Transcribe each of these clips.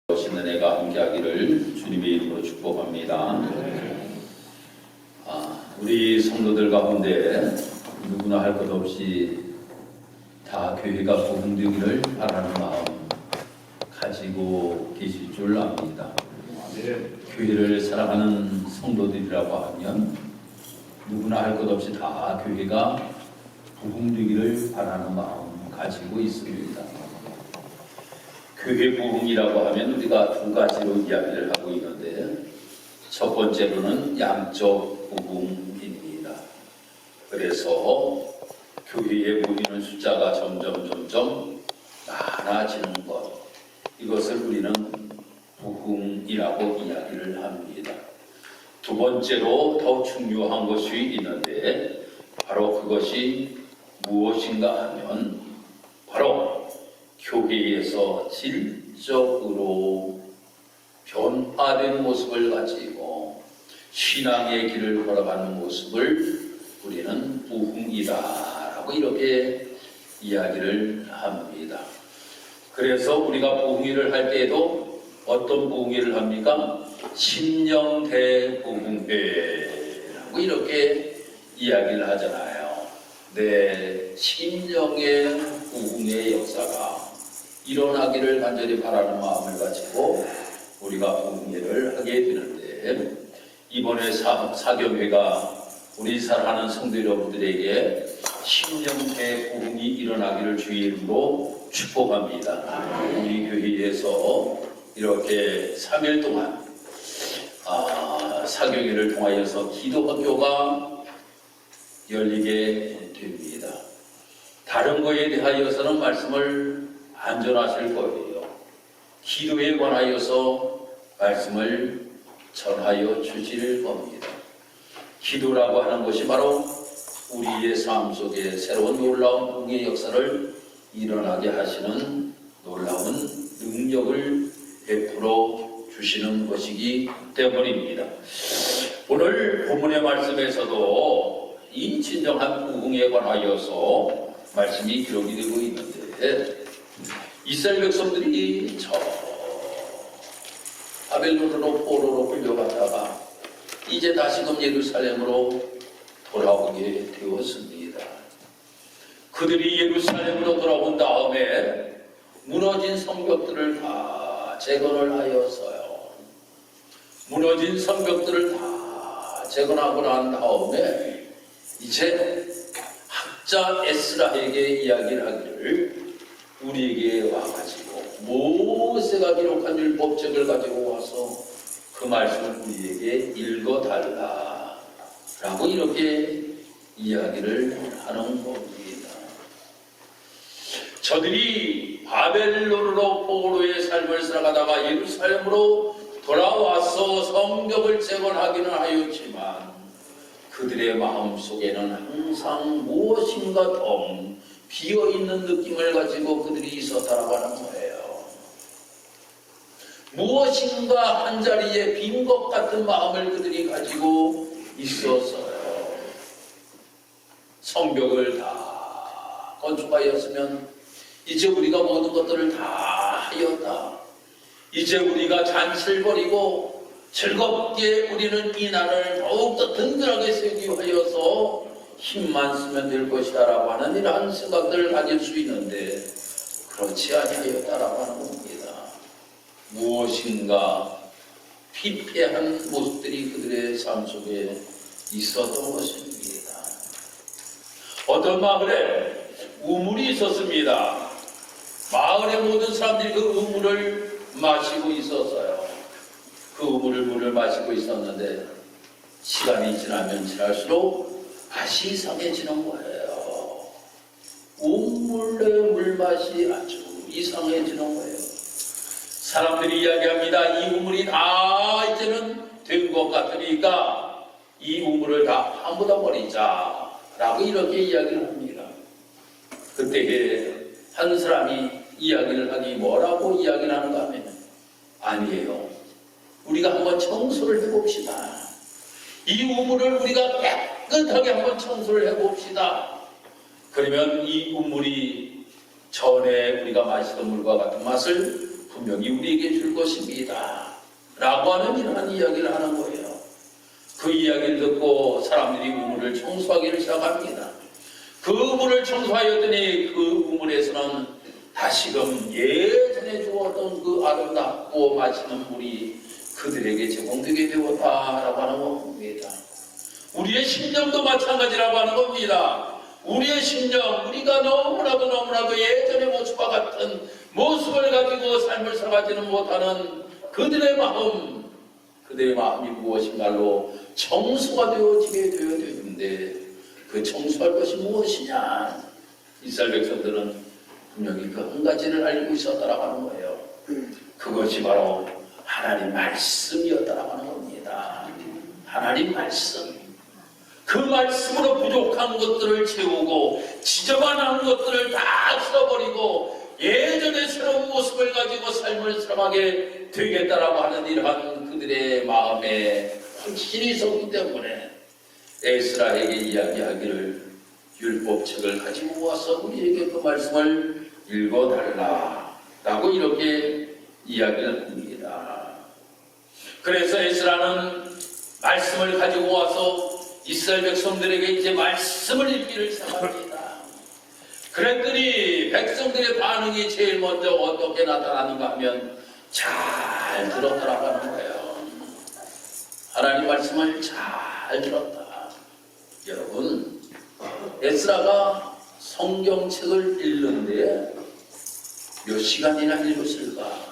오시는 애가 함께하기를 주님의 이름으로 축복합니다. 우리 성도들 가운데 누구나 할 것 없이 다 교회가 복음되기를 바라는 마음 가지고 계실 줄 압니다. 교회를 사랑하는 성도들이라고 하면 누구나 할 것 없이 다 교회가 복음되기를 바라는 마음 가지고 있습니다. 교회 부흥이라고 하면 우리가 두 가지로 이야기를 하고 있는데, 첫 번째로는 양적 부흥입니다. 그래서 교회에 모이는 숫자가 점점 많아지는 것, 이것을 우리는 부흥이라고 이야기를 합니다. 두 번째로 더 중요한 것이 있는데, 바로 그것이 무엇인가 하면 바로 교회에서 질적으로 변화된 모습을 가지고 신앙의 길을 걸어가는 모습을 우리는 부흥이다라고 이렇게 이야기를 합니다. 그래서 우리가 부흥회를 할 때에도 어떤 부흥회를 합니까? 심령대부흥회라고 이렇게 이야기를 하잖아요. 네, 심령의 부흥의 역사가 일어나기를 간절히 바라는 마음을 가지고 우리가 부흥회를 하게 되는데, 이번에 사경회가 우리 사랑하는 성도 여러분들에게 심령의 부흥이 일어나기를 주의 이름으로 축복합니다. 우리 교회에서 이렇게 3일 동안 사경회를 통하여서 기도학교가 열리게 됩니다. 다른 것에 대하여서는 말씀을 안 전하실 거예요. 기도에 관하여서 말씀을 전하여 주실 겁니다. 기도라고 하는 것이 바로 우리의 삶 속에 새로운 놀라운 부흥의 역사를 일어나게 하시는 놀라운 능력을 베풀어 주시는 것이기 때문입니다. 오늘 본문의 말씀에서도 이 진정한 부흥에 관하여서 말씀이 기록이 되고 있는데, 이스라엘 백성들이 저 바벨론으로 포로로 끌려갔다가 이제 다시금 예루살렘으로 돌아오게 되었습니다. 그들이 예루살렘으로 돌아온 다음에 무너진 성벽들을 다 재건을 하였어요. 무너진 성벽들을 다 재건하고 난 다음에 이제 학자 에스라에게 이야기를 하기를, 우리에게 와가지고 모세가 기록한 율법책을 가지고 와서 그 말씀을 우리에게 읽어달라 라고 이렇게 이야기를 하는 겁니다. 저들이 바벨론으로 포로의 삶을 살아가다가 예루살렘으로 돌아와서 성벽을 재건하기는 하였지만 그들의 마음속에는 항상 무엇인가 텅 비어있는 느낌을 가지고 그들이 있었다라고 하는 거예요. 무엇인가 한자리에 빈 것 같은 마음을 그들이 가지고 있었어요. 성벽을 다 건축하였으면 이제 우리가 모든 것들을 다 하였다. 이제 우리가 잔치를 벌이고 즐겁게 우리는 이 날을 더욱더 든든하게 세우기 위하여서 힘만 쓰면 될 것이다 라고 하는 이러한 생각들을 가질 수 있는데, 그렇지 아니하였다라고 하는 겁니다. 무엇인가 피폐한 모습들이 그들의 삶 속에 있었던 것입니다. 어떤 마을에 우물이 있었습니다. 마을의 모든 사람들이 그 우물을 마시고 있었어요. 그 물을 마시고 있었는데 시간이 지나면 지날수록 맛이 이상해지는 거예요. 우물의 물맛이 아주 이상해지는 거예요. 사람들이 이야기합니다. 이 우물이 다 이제는 된 것 같으니까 이 우물을 다 파묻어 버리자 라고 이렇게 이야기를 합니다. 그때 한 사람이 이야기를 하니 뭐라고 이야기를 하는가 하면, 아니에요, 우리가 한번 청소를 해봅시다. 이 우물을 우리가 깨끗하게 한번 청소를 해봅시다. 그러면 이 우물이 전에 우리가 마시던 물과 같은 맛을 분명히 우리에게 줄 것입니다 라고 하는 이러한 이야기를 하는 거예요. 그 이야기를 듣고 사람들이 우물을 청소하기를 시작합니다. 그 우물을 청소하였더니 그 우물에서는 다시금 예전에 주었던 그 아름답고 마시는 물이 그들에게 제공되게 되었다라고 하는 겁니다. 우리의 심령도 마찬가지라고 하는 겁니다. 우리의 심령, 우리가 너무나도 예전의 모습과 같은 모습을 가지고 삶을 살아가지는 못하는 그들의 마음이 무엇인가로 청소가 되어지게 되어야 되는데 그 청소할 것이 무엇이냐? 이스라엘 백성들은 분명히 그 한 가지를 알고 있었다라고 하는 거예요. 그것이 바로 하나님 말씀이었다라고 하는 겁니다. 하나님 말씀. 그 말씀으로 부족한 것들을 채우고 지저분한 것들을 다 써버리고 예전의 새로운 모습을 가지고 삶을 살아가게 되겠다라고 하는 이러한 그들의 마음에 확신이 있었기 때문에 에스라에게 이야기하기를 율법책을 가지고 와서 우리에게 그 말씀을 읽어달라라고 이렇게 이야기를 합니다. 그래서 에스라는 말씀을 가지고 와서 이스라엘 백성들에게 이제 말씀을 읽기를 시작합니다. 그랬더니 백성들의 반응이 제일 먼저 어떻게 나타나는가 하면 잘 들었더라고 하는 거예요. 하나님 말씀을 잘 들었다. 여러분, 에스라가 성경책을 읽는데 몇 시간이나 읽었을까?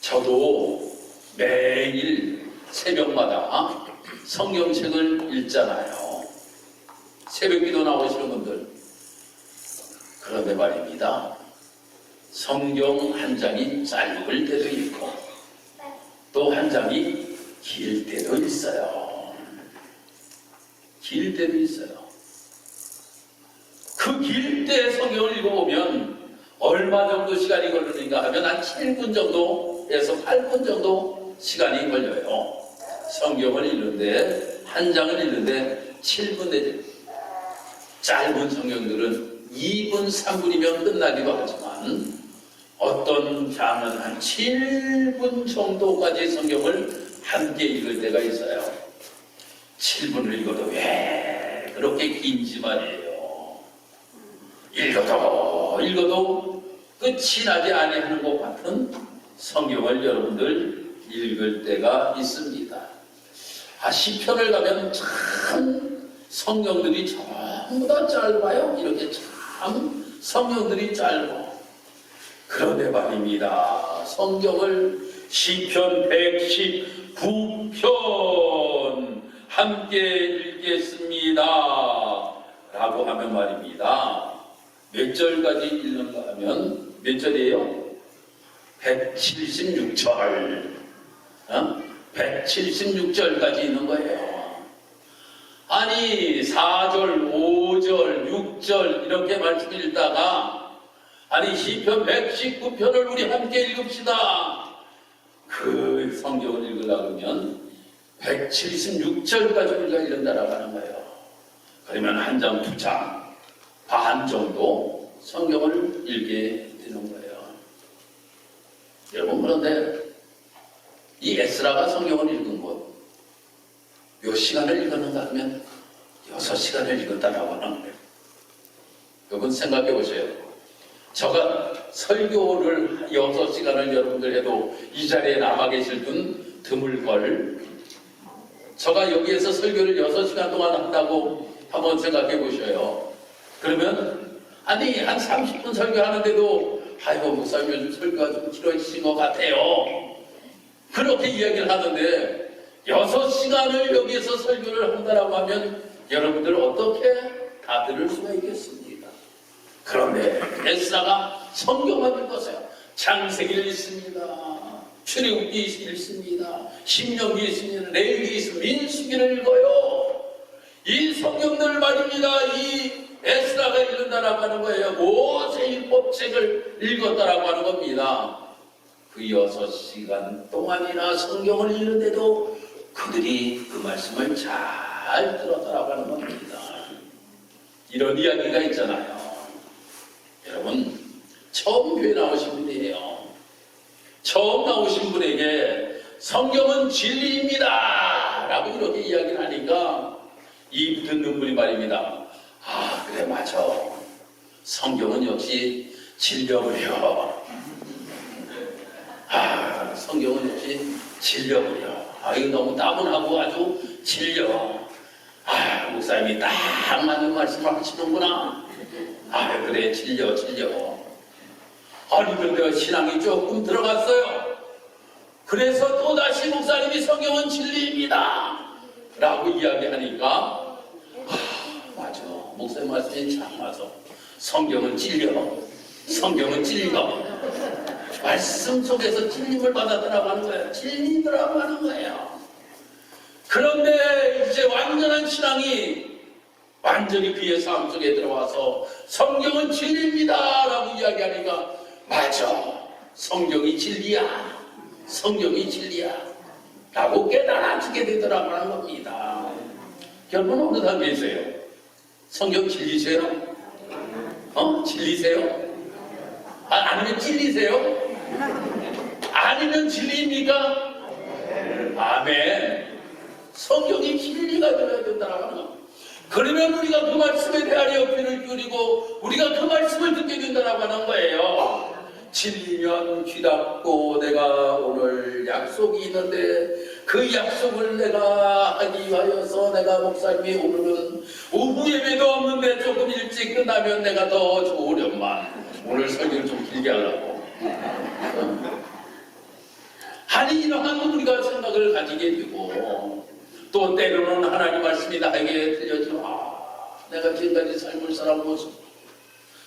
저도 매일 새벽마다 성경책을 읽잖아요. 새벽기도 나오시는 분들. 그런데 말입니다. 성경 한 장이 짧을 때도 있고 또 한 장이 길 때도 있어요. 길 때도 있어요. 그 길 때 성경을 읽어보면 얼마 정도 시간이 걸리는가 하면 한 7분 정도에서 8분 정도 시간이 걸려요. 성경을 읽는데 한 장을 읽는데 7분 내지 짧은 성경들은 2분 3분이면 끝나기도 하지만 어떤 장은 한 7분 정도까지 성경을 함께 읽을 때가 있어요. 7분을 읽어도 왜 그렇게 긴지 말이에요. 읽어도 끝이 나지 아니하는 것 같은 성경을 여러분들 읽을 때가 있습니다. 시편을 가면 참 성경들이 전부 다 짧아요. 이렇게 참 성경들이 짧아. 그런데 말입니다. 성경을 시편 119편 함께 읽겠습니다 라고 하면 말입니다. 몇 절까지 읽는가 하면 몇 절이에요? 176절 176절까지 있는 거예요. 아니 4절, 5절, 6절 이렇게 말씀 읽다가 아니 시편 119편을 우리 함께 읽읍시다. 그 성경을 읽으려면 176절까지 우리가 읽는다라고 하는 거예요. 그러면 한 장, 두 장 반 정도 성경을 읽게 되는 거예요. 여러분, 그런데 이 에스라가 성경을 읽은 것 몇 시간을 읽었는가 하면 6시간을 읽었다라고 하는 거예요. 여러분 생각해 보세요. 제가 설교를 6시간을 여러분들 해도 이 자리에 남아 계실 분 드물걸. 제가 여기에서 설교를 6시간 동안 한다고 한번 생각해 보셔요. 그러면 아니 한 30분 설교하는데도 아이고 목사님 요즘 설교가 좀 길어지신 것 같아요. 그렇게 이야기를 하는데 6시간을 여기에서 설교를 한다라고 하면 여러분들 어떻게 다 들을 수가 있겠습니까? 그런데 에스라가 성경을 읽었어요. 창세기를 읽습니다. 출애굽기 읽습니다. 신명기 읽습니다. 레위기 읽습니다. 민수기를 읽어요. 이 성경들 말입니다. 이 에스라가 읽는다라고 하는 거예요. 모세율법책을 읽었다라고 하는 겁니다. 그 6시간 동안이나 성경을 읽는데도 그들이 그 말씀을 잘 들었다라고 하는 겁니다. 이런 이야기가 있잖아요. 여러분, 처음 교회 나오신 분이에요. 처음 나오신 분에게 성경은 진리입니다 라고 이렇게 이야기를 하니까 이 듣는 분이 말입니다. 아, 그래, 맞아. 성경은 역시 진리버려. 아, 성경은 역시 진리버려. 아, 이거 너무 따분하고 아주 진려. 아, 목사님이 딱 맞는 말씀을 하시는구나. 아, 그래, 진려. 아니, 근데 신앙이 조금 들어갔어요. 그래서 또다시 목사님이 성경은 진리입니다 라고 이야기하니까, 아, 맞아. 목사님 말씀이 참 맞아. 성경은 진려. 말씀 속에서 진림을 받았더라고 하는 거예요. 진리더라고 하는 거예요. 그런데 이제 완전한 신앙이 완전히 그의 삶 속에 들어와서 성경은 진리입니다 라고 이야기하니까 맞아. 성경이 진리야 라고 깨달아지게 되더라고 하는 겁니다. 여러분 어느 단계이세요? 성경 진리세요? 진리세요? 아니면 찔리세요? 아니면 진리입니까? 아멘. 성경이 진리가 되어야 된다는 거. 그러면 우리가 그 말씀에 대하여 귀를 기울이고 우리가 그 말씀을 듣게 된다고 하는 거예요. 진리면 귀 닫고 내가 오늘 약속이 있는데 그 약속을 내가 하기 위하여서 내가 목사님이 오늘은 오후 예배도 없는데 조금 일찍 끝나면 내가 더 좋으련만 오늘 설교를 좀 길게 하려고. 아니, 이러한 우리가 생각을 가지게 되고 또 때로는 하나님 말씀이 나에게 들려지면 내가 지금까지 삶을 살아온 모습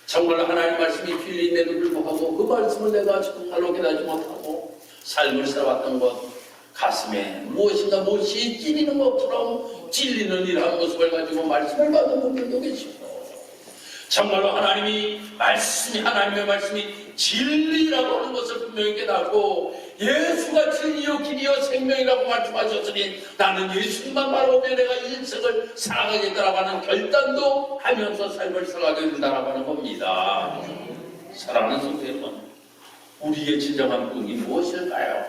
정말 하나님 말씀이 필린데도 불구하고 그 말씀을 내가 정말로 깨닫지 못하고 삶을 살아왔던 것 가슴에 무엇인가 무엇이 찔리는 것처럼 찔리는 이러한 모습을 가지고 말씀을 받은 분들도 계시고 정말로 하나님의 말씀이 진리라고 하는 것을 분명히 깨닫고 예수가 진리요 길이요 생명이라고 말씀하셨으니 나는 예수님만 바라보며 내가 일생을 살아가겠다라고 하는 결단도 하면서 삶을 살아가게 된다라고 하는 겁니다. 사랑하는 성도 여러분, 우리의 진정한 꿈이 무엇일까요?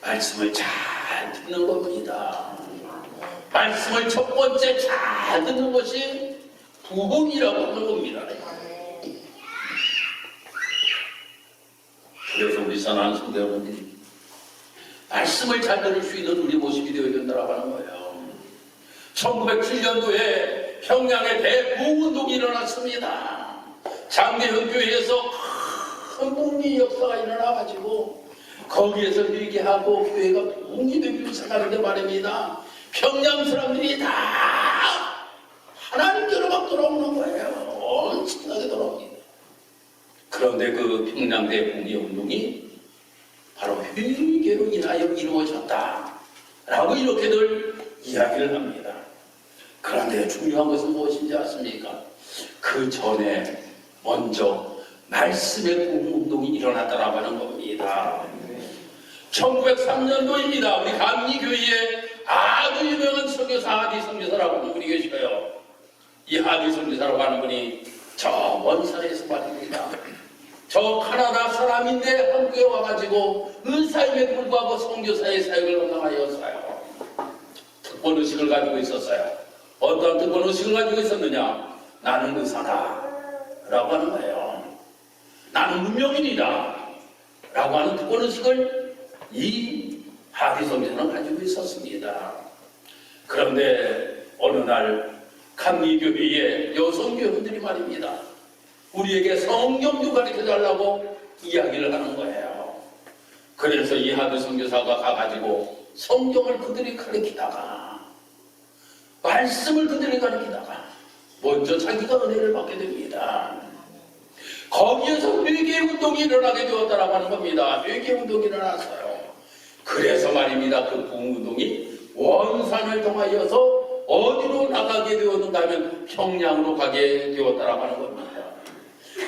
말씀을 잘 듣는 겁니다. 말씀을 첫 번째 잘 듣는 것이 부흥이라고 하는 겁니다. 그래서 우리 사랑하는 성도 여러분들이 말씀을 잘 들을 수 있는 우리 모습이 되어야 된다고 하는 거예요. 1907년도에 평양에 대부흥운동이 일어났습니다. 장대현 교회에서 큰 부흥의 역사가 일어나가지고 거기에서 회개하고 교회가 부흥이 되기를 시작하는데 말입니다. 평양 사람들이 다 하나님께로 막 돌아오는 거예요. 엄청나게 돌아옵니다. 그런데 그 평양 대부흥의 운동이 바로 회개로 인하여 이루어졌다라고 이렇게들 이야기를 합니다. 그런데 중요한 것은 무엇인지 아십니까? 그 전에 먼저 말씀의 부흥운동이 일어났다라고 하는 겁니다. 1903년도입니다. 우리 감리교회에 아주 유명한 선교사 하디 선교사라고 하는 분이 계셔요. 이 하디 선교사라고 하는 분이 저 먼 산에서 말입니다. 저 카나다 사람인데 한국에 와가지고 의사임에도 불구하고 선교사의 사역을 감당하였어요. 특권의식을 가지고 있었어요. 어떤 특권의식을 가지고 있었느냐? 나는 의사다 라고 하는 거예요. 나는 문명인이다 라고 하는 특권의식을 이 하디 선교사는 가지고 있었습니다. 그런데 어느 날 감리교회의 여성교회들이 말입니다. 우리에게 성경도 가르쳐달라고 이야기를 하는 거예요. 그래서 이 하드 선교사가 가가지고 성경을 그들이 가르치다가 말씀을 그들이 가르치다가 먼저 자기가 은혜를 받게 됩니다. 거기에서 회개운동이 일어나게 되었다라고 하는 겁니다. 회개운동이 일어났어요. 그래서 말입니다. 그 부흥운동이 원산을 통하여서 어디로 나가게 되었는가 하면 평양으로 가게 되었다라고 하는 겁니다.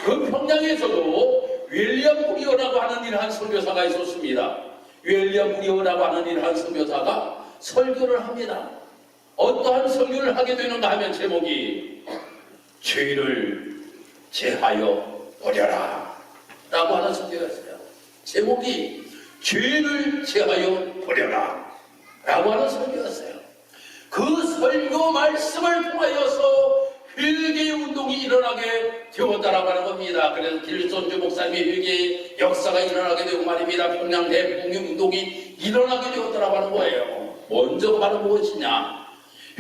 그 평양에서도 윌리엄 브리어라고 하는 이러한 선교사가 있었습니다. 윌리엄 브리어라고 하는 이러한 선교사가 설교를 합니다. 어떠한 설교를 하게 되는가 하면 제목이 죄를 제하여 버려라 라고 하는 설교가 있어요. 제목이 죄를 제하여 버려라 라고 하는 설교였어요. 그 설교 말씀을 통하여서 회개의 운동이 일어나게 되었다라고 하는 겁니다. 그래서 길손주 목사님의 회개의 역사가 일어나게 되고 말입니다. 평양 대부흥의 운동이 일어나게 되었다라고 하는 거예요. 먼저 바로 무엇이냐?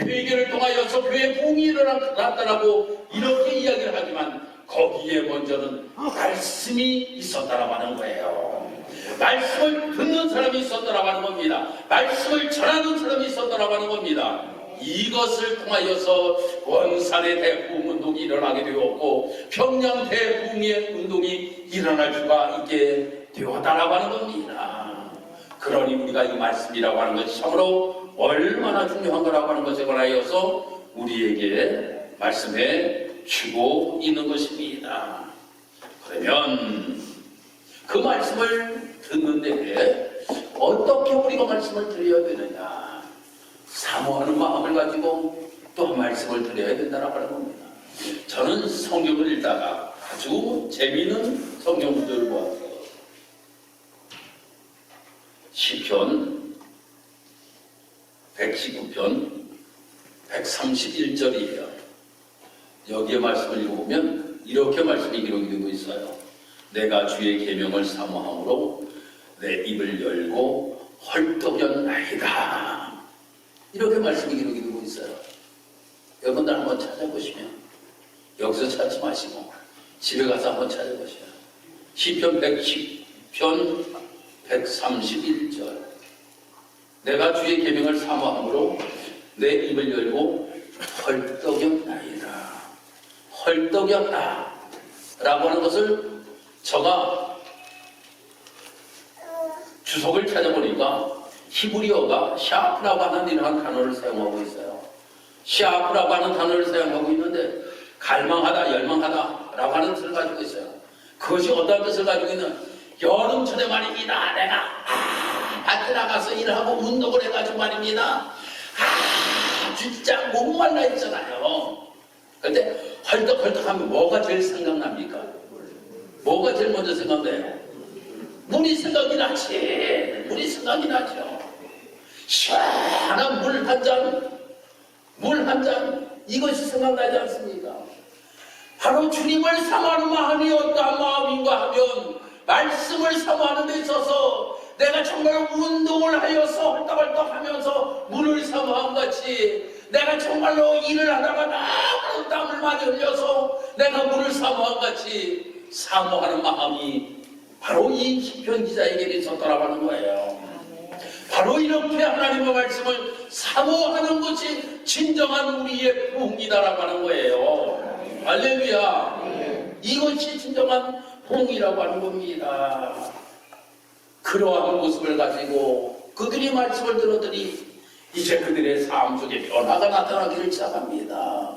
회개를 통하여서 교회 부흥이 일어났다라고 이렇게 이야기를 하지만 거기에 먼저는 말씀이 있었다라고 하는 거예요. 말씀을 듣는 사람이 있었다라고 하는 겁니다. 말씀을 전하는 사람이 있었다라고 하는 겁니다. 이것을 통하여서 원산의 대부흥 운동이 일어나게 되었고 평양 대부흥의 운동이 일어날 수가 있게 되었다라고 하는 겁니다. 그러니 우리가 이 말씀이라고 하는 것이 참으로 얼마나 중요한 거라고 하는 것에 관하여서 우리에게 말씀해 주고 있는 것입니다. 그러면 그 말씀을 듣는데 어떻게 우리가 말씀을 드려야 되느냐? 사모하는 마음을 가지고 또 말씀을 드려야 된다고 하는 겁니다. 저는 성경을 읽다가 아주 재미있는 성경 구절을 보았어요. 시편 119편 131절이에요. 여기에 말씀을 읽어보면 이렇게 말씀이 기록이 되고 있어요. 내가 주의 계명을 사모함으로 내 입을 열고 헐떡였나이다. 이렇게 말씀이 기록이 되고 있어요. 여러분들 한번 찾아보시면 여기서 찾지 마시고 집에 가서 한번 찾아보세요. 시편 110편 131절 내가 주의 계명을 사모함으로 내 입을 열고 헐떡였나이다. 헐떡였다 라고 하는 것을 제가 주석을 찾아보니까 히브리어가 샤프라고 하는 이러한 단어를 사용하고 있어요. 샤프라고 하는 단어를 사용하고 있는데 갈망하다, 열망하다 라고 하는 뜻을 가지고 있어요. 그것이 어떤 뜻을 가지고 있는 여름철에 말입니다. 내가 밭에 나가서 일하고 운동을 해가지고 말입니다. 진짜 목말라 있잖아요. 근데 헐떡헐떡하면 뭐가 제일 생각납니까? 뭐가 제일 먼저 생각나요? 물이 생각이 나지. 물이 생각이 나죠. 시원한 물 한 잔, 이것이 생각나지 않습니까? 바로 주님을 사모하는 마음이 어떠한 마음인가 하면 말씀을 사모하는 데 있어서 내가 정말 운동을 하여서 헐떡헐떡 하면서 물을 사모함 같이 내가 정말로 일을 하다가 너무 땀을 많이 흘려서 내가 물을 사모함 같이 사모하는 마음이 바로 이 시편 기자에게 있었다라고 하는 거예요. 바로 이렇게 하나님의 말씀을 사모하는 것이 진정한 우리의 부흥이다라고 하는 거예요. 할렐루야. 이것이 진정한 부흥이라고 하는 겁니다. 그러한 모습을 가지고 그들이 말씀을 들었더니 이제 그들의 삶 속에 변화가 나타나기를 시작합니다.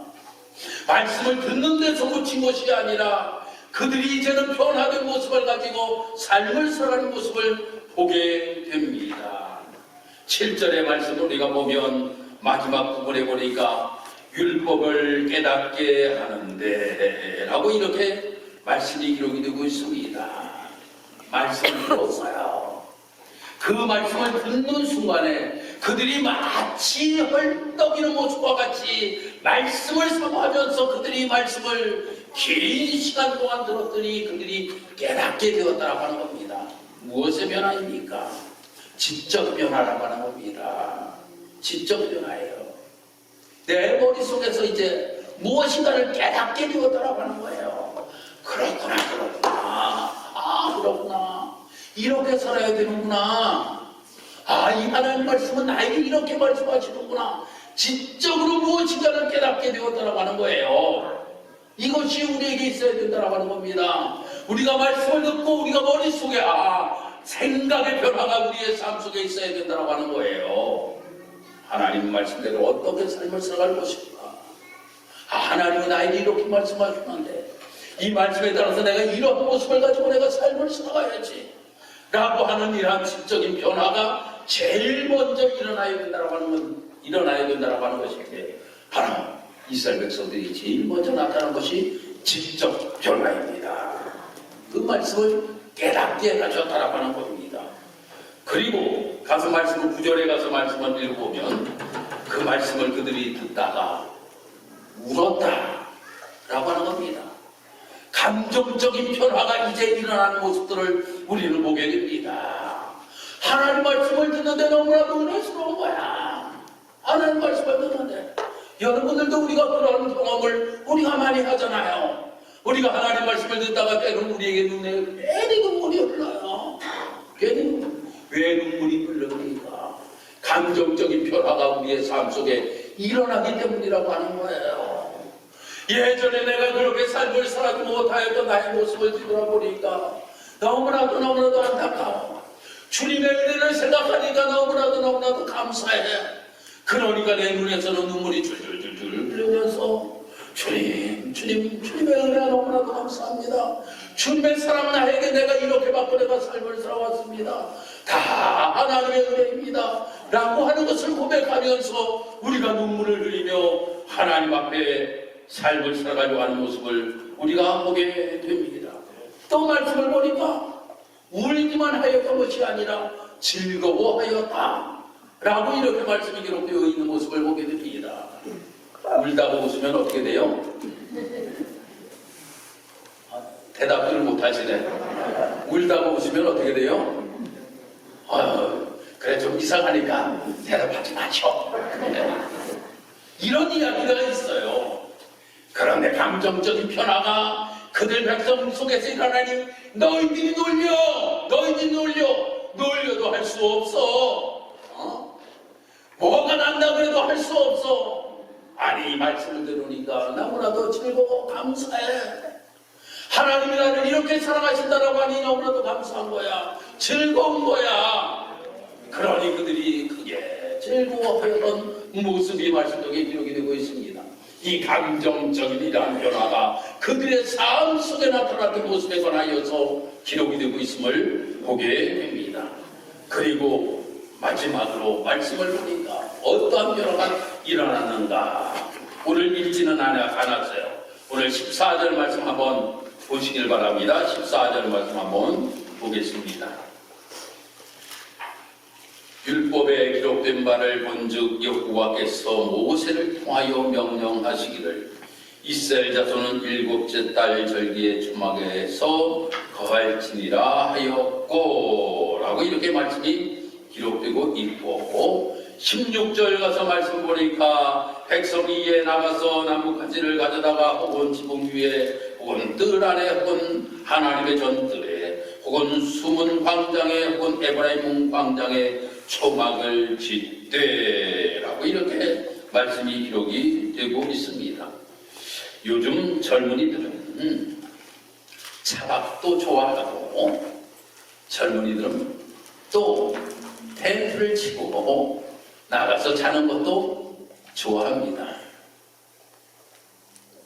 말씀을 듣는 데서 묻힌 것이 아니라 그들이 이제는 변화된 모습을 가지고 삶을 살아가는 모습을 보게 됩니다. 7절의 말씀을 우리가 보면 마지막 부분에 보니까 율법을 깨닫게 하는데 라고 이렇게 말씀이 기록이 되고 있습니다. 말씀을 들었어요. 그 말씀을 듣는 순간에 그들이 마치 헐떡이는 모습과 같이 말씀을 사모하면서 그들이 말씀을 긴 시간 동안 들었더니 그들이 깨닫게 되었다고 하는 겁니다. 무엇의 변화입니까? 지적 변화라고 하는 겁니다. 지적 변화예요. 내 머릿속에서 이제 무엇인가를 깨닫게 되었다고 하는 거예요. 그렇구나. 그렇구나. 이렇게 살아야 되는구나. 이 하나님 말씀은 나에게 이렇게 말씀하시는구나. 지적으로 무엇인가를 깨닫게 되었다고 하는 거예요. 이것이 우리에게 있어야 된다고 하는 겁니다. 우리가 말씀을 듣고 우리가 머릿속에 생각의 변화가 우리의 삶 속에 있어야 된다고 하는 거예요. 하나님 말씀대로 어떻게 삶을 살아갈 것인가. 하나님은 나에게 이렇게 말씀하셨는데 이 말씀에 따라서 내가 이런 모습을 가지고 내가 삶을 살아가야지 라고 하는 이러한 지적인 변화가 제일 먼저 일어나야 된다고 하는 것인데 바로 이스라엘 백성들이 제일 먼저 나타난 것이 지적 변화입니다. 그 말씀을 깨닫게 해주셨다라고 하는 겁니다. 그리고 가서 말씀을 9절에 가서 말씀을 읽어보면 그 말씀을 그들이 듣다가 울었다라고 하는 겁니다. 감정적인 변화가 이제 일어나는 모습들을 우리는 보게 됩니다. 하나님 말씀을 듣는데 너무나도 은혜스러운 거야. 하나님 말씀을 듣는데 여러분들도 우리가 그런 경험을 우리가 많이 하잖아요. 우리가 하나님 말씀을 듣다가 때로는 우리에게 눈에 괜히 눈물이 흘러요. 괜히 왜 눈물이 흘릅니까? 감정적인 변화가 우리의 삶 속에 일어나기 때문이라고 하는 거예요. 예전에 내가 그렇게 삶을 살아지 못하였던 나의 모습을 뒤돌아보니까 너무나도 안타까워. 주님의 은혜를 생각하니까 너무나도 감사해. 그러니까 내 눈에서는 눈물이 줄줄줄줄 흐르면서 주님의 은혜가 너무나도 감사합니다. 주님의 사랑 나에게 내가 이렇게 받고 내가 삶을 살아왔습니다. 다 하나님의 은혜입니다 라고 하는 것을 고백하면서 우리가 눈물을 흘리며 하나님 앞에 삶을 살아가려고 하는 모습을 우리가 보게 됩니다. 또 말씀을 보니까 울기만 하였던 것이 아니라 즐거워하였다 라고 이렇게 말씀이 기록되어 있는 모습을 보게 됩니다. 울다가 웃으면 어떻게 돼요? 대답을 못하시네. 울다가 웃으면 어떻게 돼요? 그래 좀 이상하니까 대답하지 마죠. 이런 이야기가 있어요. 그런데 감정적인 변화가 그들 백성 속에서 일어나니 너희들이 놀려도 할 수 없어. 뭐가 난다 그래도 할 수 없어. 아니 이 말씀을 들으니까 너무나도 즐거워 감사해. 하나님이 나를 이렇게 사랑하신다라고 하니 너무나도 감사한 거야. 즐거운 거야. 그러니 그들이 크게 즐거워하던 모습이 말씀 속에 기록이 되고 있습니다. 이 감정적인 이러한 변화가 그들의 삶 속에 나타났던 모습에 관하여서 기록이 되고 있음을 보게 됩니다. 그리고 마지막으로 말씀을 보니까 어떠한 변화가 일어났는가 오늘 읽지는 않았어요. 오늘 14절 말씀 한번 보시길 바랍니다. 14절 말씀 한번 보겠습니다. 율법에 기록된 바를 본즉 여호와께서 모세를 통하여 명령하시기를 이스라엘 자손은 일곱째 달 절기의 초막에서 거할지니라 하였고 라고 이렇게 말씀이 기록되고 있고 16절 가서 말씀 보니까 백성이 이에 나가서 나뭇가지를 가져다가 혹은 지붕 위에 혹은 뜰 안에 혹은 하나님의 전뜰에 혹은 숨은 광장에 혹은 에브라임 광장에 초막을 짓되 라고 이렇게 말씀이 기록이 되고 있습니다. 요즘 젊은이들은 차박도 좋아하고 젊은이들은 또 텐트를 치고 나가서 자는 것도 좋아합니다.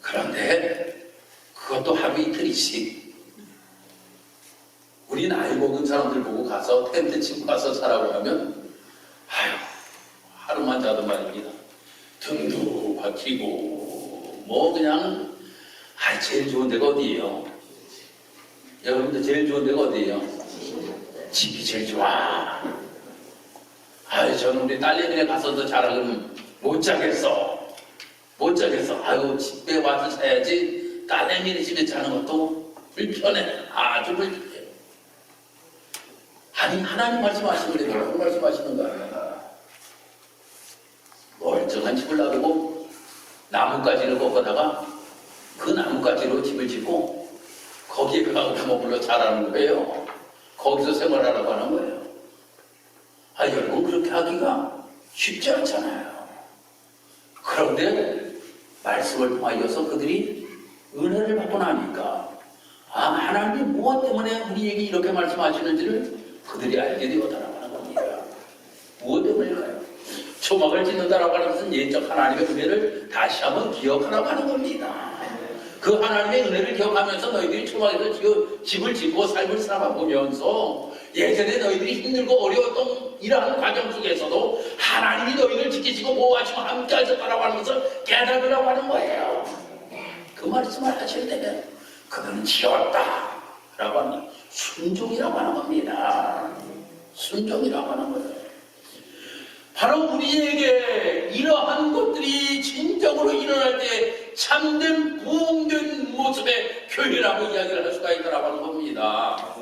그런데 그것도 하루 이틀이지. 우리 나이 먹은 사람들 보고 가서 텐트 치고 가서 자라고 하면 하루만 자도 말입니다. 등도 박히고 뭐 그냥 제일 좋은 데가 어디예요? 여러분들 제일 좋은 데가 어디예요? 집이 제일 좋아. 저는 우리 딸내미네 가서도 자라 그러면 못 자겠어. 집에 와서 자야지. 딸내미네 집에 자는 것도 불편해. 아주 불편해. 아니 하나님 말씀하시는데 뭐라고 말씀하시는 거야? 멀쩡한 집을 놔두고 나뭇가지를 꺾어다가 그 나뭇가지로 집을 짓고 거기에 가서 머물러 자라는 거예요. 거기서 생활하라고 하는 거예요. 여러분 그렇게 하기가 쉽지 않잖아요. 그런데 말씀을 통하여서 그들이 은혜를 받고 나니까 하나님이 무엇 때문에 우리에게 이렇게 말씀하시는지를 그들이 알게 되었다라고 하는 겁니다. 무엇 때문일까요? 초막을 짓는다라고 하는 것은 옛적 하나님의 은혜를 다시 한번 기억하라고 하는 겁니다. 그 하나님의 은혜를 기억하면서 너희들이 초막에서 집을 짓고 삶을 살아보면서 예전에 너희들이 힘들고 어려웠던 이러한 과정 속에서도 하나님이 너희를 지키시고 보호하시고 함께 하셨다라고 하는 것을 깨달으라고 하는 거예요. 그 말씀을 하실 때는 그들은 지었다 라고 하는 순종이라고 하는 겁니다. 순종이라고 하는 거예요. 바로 우리에게 이러한 것들이 진정으로 일어날 때 참된 부흥된 모습의 교회라고 이야기를 할 수가 있다고 하는 겁니다.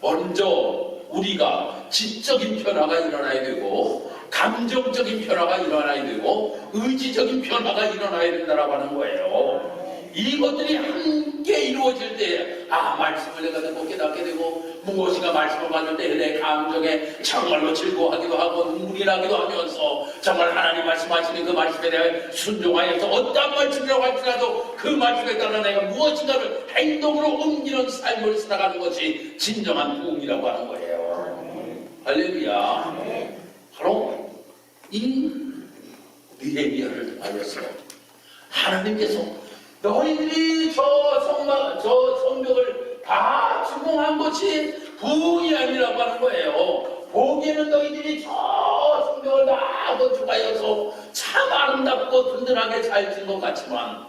먼저 우리가 지적인 변화가 일어나야 되고, 감정적인 변화가 일어나야 되고, 의지적인 변화가 일어나야 된다고 하는 거예요. 이것들이 함께 이루어질 때, 말씀을 내가 듣고 깨닫게 되고, 무엇인가 말씀을 받을 때 내 감정에 정말로 즐거워하기도 하고 눈물이 나기도 하면서 정말 하나님 말씀하시는 그 말씀에 대해 순종하여서 어떠한 말씀이라고 할지라도 그 말씀에 따라 내가 무엇인가를 행동으로 옮기는 삶을 살아가는 것이 진정한 부흥이라고 하는 거예요. 할렐루야. 바로 이 느헤미야를 통하여서 하나님께서 너희들이 저 성벽을 다 준공한 것이 부흥이 아니라고 하는 거예요. 보기에는 너희들이 저 성벽을 다 건축하여서 참 아름답고 든든하게 잘 지은 것 같지만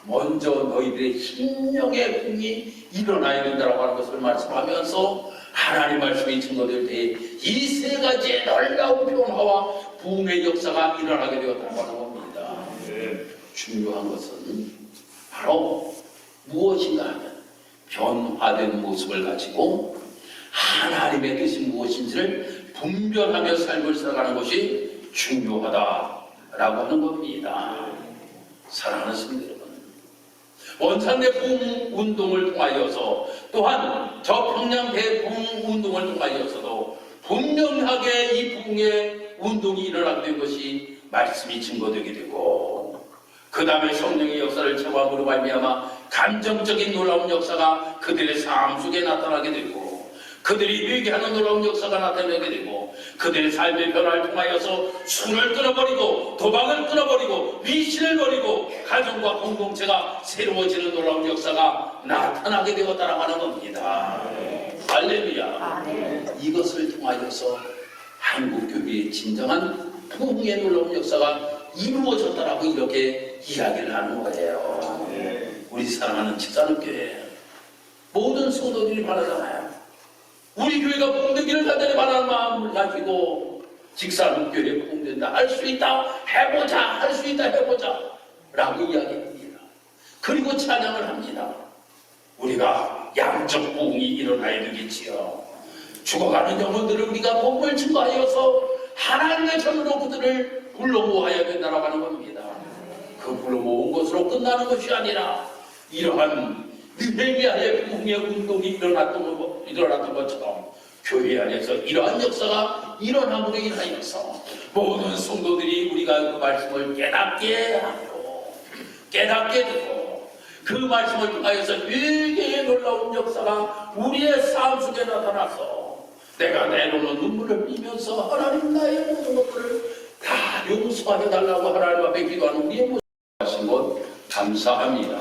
먼저 너희들의 심령의 부흥이 일어나야 된다고 하는 것을 말씀하면서 하나님 말씀이 증거될 때 이 세 가지의 놀라운 변화와 부흥의 역사가 일어나게 되었다고 하는 겁니다. 중요한 것은 바로 무엇인가 하면 변화된 모습을 가지고 하나님의 뜻이 무엇인지를 분별하며 삶을 살아가는 것이 중요하다라고 하는 겁니다. 사랑하는 성도 여러분, 원산대 부흥운동을 통하여서 또한 저 평양 대부흥운동을 통하여서도 분명하게 이 부흥의 운동이 일어나게 된 것이 말씀이 증거되게 되고, 그 다음에 성령의 역사를 체험함으로 말미암아 감정적인 놀라운 역사가 그들의 삶 속에 나타나게 되고, 그들이 회개하는 놀라운 역사가 나타나게 되고, 그들의 삶의 변화를 통하여서 술을 끊어버리고 도박을 끊어버리고 미신을 버리고 가정과 공동체가 새로워지는 놀라운 역사가 나타나게 되었다고 하는 겁니다. 할렐루야. 이것을 통하여서 한국교회의 진정한 부흥의 놀라운 역사가 이루어졌다라고 이렇게 이야기를 하는 거예요. 우리 사랑하는 직산업교회 모든 성도들이 바라잖아요. 우리 교회가 부흥되기를 간절히 바라는 마음을 가지고 직산업교회 부흥된다, 할 수 있다, 해보자, 할 수 있다, 해보자 라고 이야기합니다. 그리고 찬양을 합니다. 우리가 양적 부흥이 일어나야 되겠지요. 죽어가는 영혼들을 우리가 복음을 증거하여서 하나님의 전으로 그들을 불러 모아야 된다고 하는 겁니다. 그 불러 모은 것으로 끝나는 것이 아니라 이러한 느헤미야의 부흥의 운동이 일어났던 것처럼 교회 안에서 이러한 역사가 일어남으로 인하여서 모든 성도들이 우리가 그 말씀을 깨닫게 하고 깨닫게 되고 그 말씀을 통하여서 일개의 놀라운 역사가 우리의 삶 속에 나타나서 내가 내놓는 눈물을 흘리면서 하나님 나의 모든 것들을 다 용서하여 달라고 하나님 앞에 기도하는 우리의 모습 하신 것 감사합니다.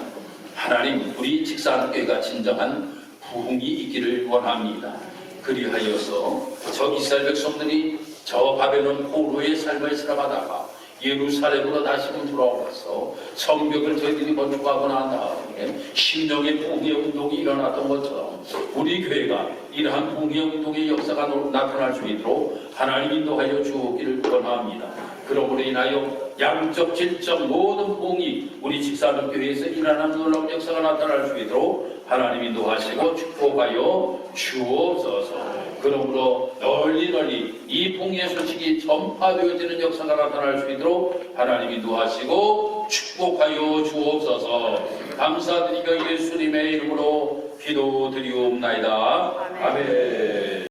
하나님, 우리 직산교회가 진정한 부흥이 있기를 원합니다. 그리하여서 저 이스라엘 백성들이 저 바벨론 포로의 삶을 살아가다가 예루살렘으로 다시금 돌아와서 성벽을 저희들이 건축하고 난 다음에 심령의 부흥의 운동이 일어났던 것처럼 우리 교회가 이러한 부흥의 운동의 역사가 나타날 수 있도록 하나님 인도하여 주옵기를 원합니다. 그러므로 인하여 양적 질적 모든 부흥이 우리 직산교회에서 일어나는 놀라운 역사가 나타날 수 있도록 하나님 인도하시고 축복하여 주옵소서. 그러므로 널리 이 부흥의 소식이 전파되어지는 역사가 나타날 수 있도록 하나님 인도하시고 축복하여 주옵소서. 감사드리며 예수님의 이름으로 기도드리옵나이다. 아멘.